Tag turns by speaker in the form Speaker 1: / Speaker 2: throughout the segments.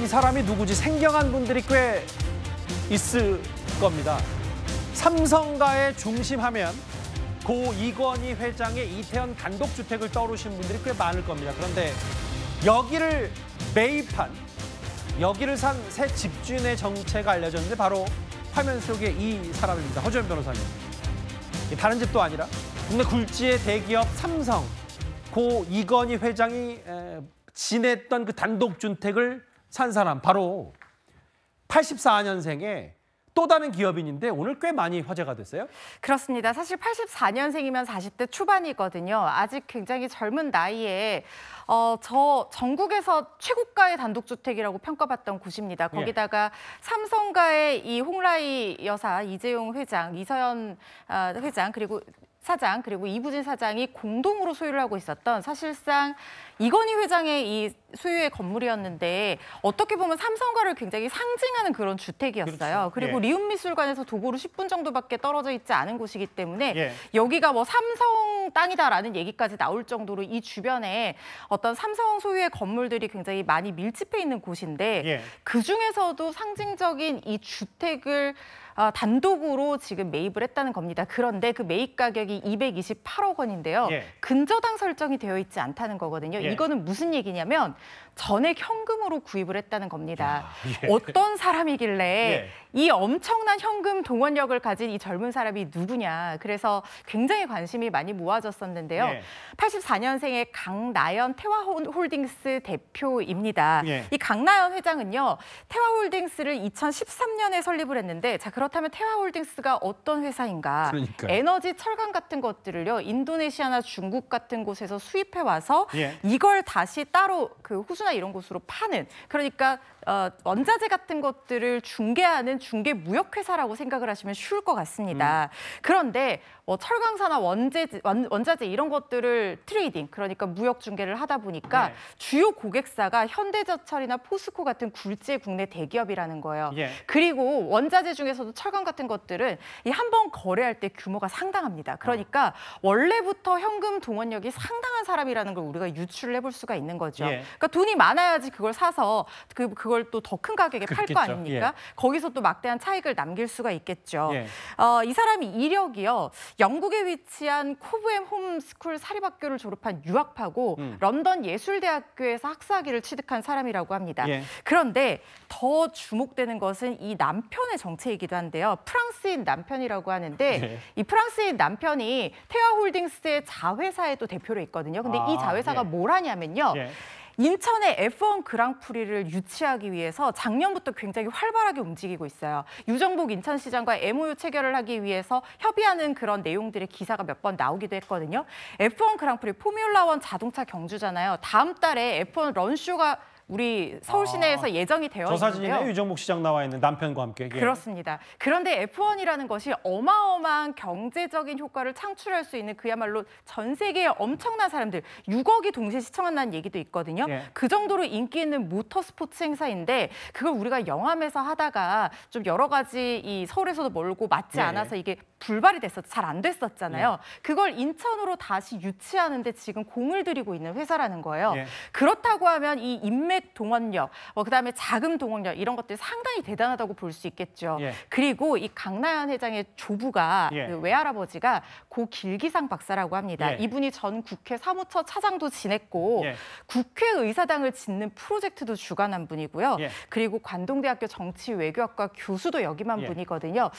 Speaker 1: 이 사람이 누구지 생경한 분들이 꽤 있을 겁니다. 삼성가의 중심하면 고 이건희 회장의 이태원 단독주택을 떠오르신 분들이 꽤 많을 겁니다. 그런데 여기를 매입한, 여기를 산 새 집주인의 정체가 알려졌는데 바로 화면 속에 이 사람입니다. 허주연 변호사님. 다른 집도 아니라 국내 굴지의 대기업 삼성, 고 이건희 회장이 지냈던 그 단독주택을 산 사람, 바로 84년생의 또 다른 기업인인데 오늘 꽤 많이 화제가 됐어요?
Speaker 2: 그렇습니다. 사실 84년생이면 40대 초반이거든요. 아직 굉장히 젊은 나이에 저 전국에서 최고가의 단독주택이라고 평가받던 곳입니다. 거기다가 삼성가의 이 홍라희 여사, 이재용 회장, 이서연 회장, 그리고 사장, 그리고 이부진 사장이 공동으로 소유를 하고 있었던, 사실상 이건희 회장의 이 소유의 건물이었는데 어떻게 보면 삼성가를 굉장히 상징하는 그런 주택이었어요.
Speaker 1: 그렇죠.
Speaker 2: 그리고 리움미술관에서 도보로 10분 정도밖에 떨어져 있지 않은 곳이기 때문에 여기가 뭐 삼성 땅이다라는 얘기까지 나올 정도로 이 주변에 어떤 삼성 소유의 건물들이 굉장히 많이 밀집해 있는 곳인데 그중에서도 상징적인 이 주택을 단독으로 지금 매입을 했다는 겁니다. 그런데 그 매입 가격이 228억 원인데요. 근저당 설정이 되어 있지 않다는 거거든요. 이거는 무슨 얘기냐면 전액 현금으로 구입을 했다는 겁니다. 어떤 사람이길래 이 엄청난 현금 동원력을 가진 이 젊은 사람이 누구냐. 그래서 굉장히 관심이 많이 모아졌었는데요. 84년생의 강나연 태화홀딩스 대표입니다. 이 강나연 회장은요, 태화홀딩스를 2013년에 설립을 했는데, 자, 그렇다면 태화홀딩스가 어떤 회사인가?
Speaker 1: 그러니까요.
Speaker 2: 에너지, 철강 같은 것들을요, 인도네시아나 중국 같은 곳에서 수입해 와서 이걸 다시 따로 그 호주나 이런 곳으로 파는, 그러니까 원자재 같은 것들을 중개하는 중개 무역회사라고 생각을 하시면 쉬울 것 같습니다. 그런데 철강사나 원자재 이런 것들을 트레이딩, 그러니까 무역 중개를 하다 보니까 주요 고객사가 현대제철이나 포스코 같은 굴지의 국내 대기업이라는 거예요. 그리고 원자재 중에서도 철강 같은 것들은 이 한 번 거래할 때 규모가 상당합니다. 그러니까 원래부터 현금 동원력이 상당한 사람이라는 걸 우리가 유추를 해볼 수가 있는 거죠. 그러니까 돈이 많아야지 그걸 사서 그걸 또 더 큰 가격에 팔 거 아닙니까? 거기서 또 막대한 차익을 남길 수가 있겠죠. 이 사람이 이력이요, 영국에 위치한 코브엠 홈스쿨 사립학교를 졸업한 유학파고 런던 예술대학교에서 학사학위를 취득한 사람이라고 합니다. 그런데 더 주목되는 것은 이 남편의 정체이기도 한데요. 프랑스인 남편이라고 하는데 이 프랑스인 남편이 태화홀딩스의 자회사에도 대표로 있거든요. 근데 이 자회사가 뭘 하냐면요. 인천의 F1 그랑프리를 유치하기 위해서 작년부터 굉장히 활발하게 움직이고 있어요. 유정복 인천시장과 MOU 체결을 하기 위해서 협의하는 그런 내용들의 기사가 몇 번 나오기도 했거든요. F1 그랑프리 포뮬라1 자동차 경주잖아요. 다음 달에 F1 런쇼가 우리 서울 시내에서 예정이 되어 있는데요.
Speaker 1: 저 사진에 유정복 시장 나와 있는 남편과 함께.
Speaker 2: 그렇습니다. 그런데 F1이라는 것이 어마어마한 경제적인 효과를 창출할 수 있는, 그야말로 전 세계의 엄청난 사람들, 6억이 동시에 시청한다는 얘기도 있거든요. 그 정도로 인기 있는 모터스포츠 행사인데, 그걸 우리가 영암에서 하다가 좀 여러 가지 이 서울에서도 멀고 맞지 않아서 이게 불발이 됐었죠. 잘 안 됐었잖아요. 그걸 인천으로 다시 유치하는데 지금 공을 들이고 있는 회사라는 거예요. 그렇다고 하면 이 인맥 동원력, 그다음에 자금 동원력, 이런 것들이 상당히 대단하다고 볼 수 있겠죠. 그리고 이 강나연 회장의 조부가, 그 외할아버지가 고 길기상 박사라고 합니다. 이분이 전 국회 사무처 차장도 지냈고 국회의사당을 짓는 프로젝트도 주관한 분이고요. 그리고 관동대학교 정치외교학과 교수도 역임한 분이거든요.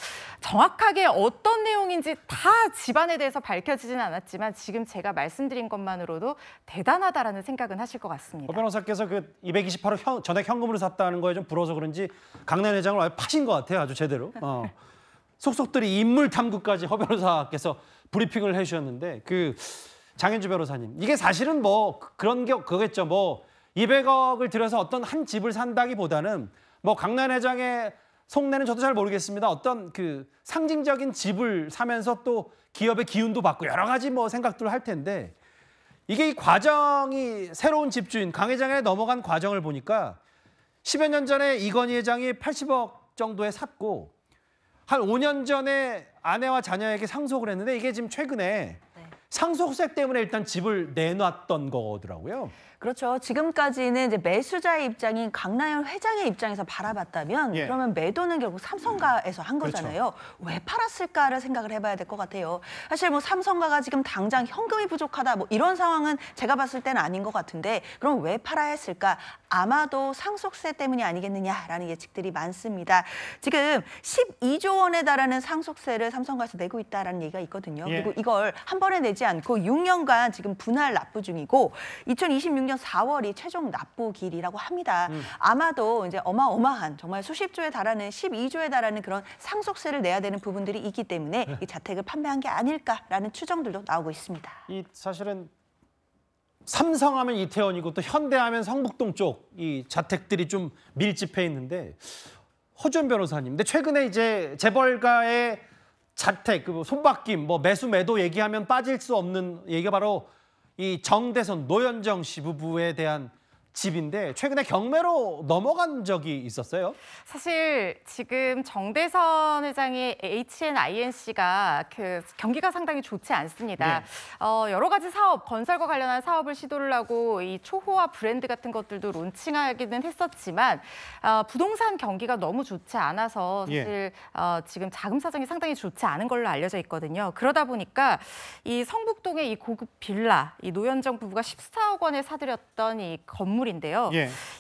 Speaker 2: 정확하게 어떤 내용인지 다 집안에 대해서 밝혀지지는 않았지만 지금 제가 말씀드린 것만으로도 대단하다라는 생각은 하실 것 같습니다.
Speaker 1: 변호사께서 그 228억 전액 현금으로 샀다는 거에 좀 불어서 그런지 강나연 회장을 아주 파신 것 같아요. 아주 제대로. 속속들이 인물 탐구까지 허 변호사께서 브리핑을 해주셨는데, 그 장현주 변호사님, 이게 사실은 뭐 그런 게 그거겠죠. 뭐 200억을 들여서 어떤 한 집을 산다기보다는 뭐 강나연 회장의 속내는 저도 잘 모르겠습니다. 어떤 그 상징적인 집을 사면서 또 기업의 기운도 받고 여러 가지 뭐 생각들을 할 텐데, 이게 이 과정이 새로운 집주인 강 회장에 넘어간 과정을 보니까 10여 년 전에 이건희 회장이 80억 정도에 샀고 한 5년 전에 아내와 자녀에게 상속을 했는데, 이게 지금 최근에 상속세 때문에 일단 집을 내놨던 거더라고요.
Speaker 3: 그렇죠. 지금까지는 이제 매수자의 입장인 강나연 회장의 입장에서 바라봤다면
Speaker 1: 예.
Speaker 3: 그러면 매도는 결국 삼성가에서 한 거잖아요. 왜 팔았을까를 생각을 해봐야 될 것 같아요. 사실 뭐 삼성가가 지금 당장 현금이 부족하다 뭐 이런 상황은 제가 봤을 때는 아닌 것 같은데 그럼 왜 팔아야 했을까? 아마도 상속세 때문이 아니겠느냐라는 예측들이 많습니다. 지금 12조 원에 달하는 상속세를 삼성가에서 내고 있다라는 얘기가 있거든요.
Speaker 1: 예.
Speaker 3: 그리고 이걸 한 번에 내지 않고 6년간 지금 분할 납부 중이고 2026년 4월이 최종 납부기일이라고 합니다. 아마도 이제 어마어마한 정말 수십조에 달하는 12조에 달하는 그런 상속세를 내야 되는 부분들이 있기 때문에 이 자택을 판매한 게 아닐까라는 추정들도 나오고 있습니다.
Speaker 1: 이 사실은 삼성하면 이태원이고 또 현대하면 성북동 쪽 이 자택들이 좀 밀집해 있는데 허준 변호사님, 근데 최근에 이제 재벌가의 자택, 그 손바뀜, 뭐 매수 매도 얘기하면 빠질 수 없는 얘기가 바로 이 정대선 노현정 씨 부부에 대한 집인데 최근에 경매로 넘어간 적이 있었어요.
Speaker 2: 사실 지금 정대선 회장의 HNINC가 그 경기가 상당히 좋지 않습니다. 여러 가지 사업, 건설과 관련한 사업을 시도를 하고 이 초호화 브랜드 같은 것들도 론칭하기는 했었지만 부동산 경기가 너무 좋지 않아서 사실 지금 자금 사정이 상당히 좋지 않은 걸로 알려져 있거든요. 그러다 보니까 이 성북동의 이 고급 빌라, 이 노현정 부부가 14억 원에 사들였던 이 건물인데요.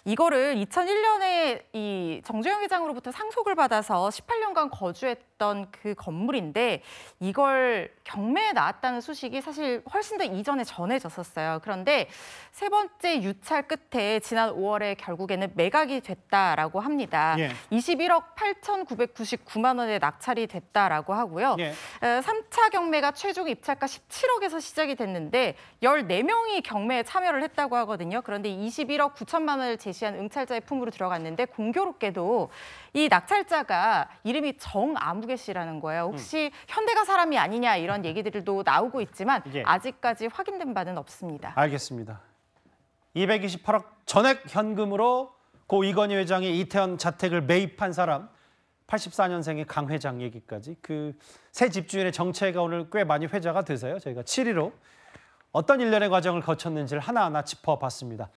Speaker 2: 이거를 2001년에 이 정재영 회장으로부터 상속을 받아서 18년간 거주했던 그 건물인데 이걸 경매에 나왔다는 소식이 사실 훨씬 더 이전에 전해졌었어요. 그런데 세 번째 유찰 끝에 지난 5월에 결국에는 매각이 됐다라고 합니다. 21억 8,999만 원에 낙찰이 됐다라고 하고요. 3차 경매가 최종 입찰가 17억에서 시작이 됐는데 14명이 경매에 참여를 했다고 하거든요. 그런데 21억 9천만 원을 제시한 응찰자의 품으로 들어갔는데 공교롭게도 이 낙찰자가 이름이 정아무개 씨라는 거예요. 혹시 현대가 사람이 아니냐 이런 얘기들도 나오고 있지만 아직까지 확인된 바는 없습니다.
Speaker 1: 알겠습니다. 228억 전액 현금으로 고 이건희 회장이 이태원 자택을 매입한 사람 84년생의 강 회장 얘기까지 그 새 집주인의 정체가 오늘 꽤 많이 회자가 돼서요. 저희가 7위로 어떤 일련의 과정을 거쳤는지를 하나하나 짚어봤습니다.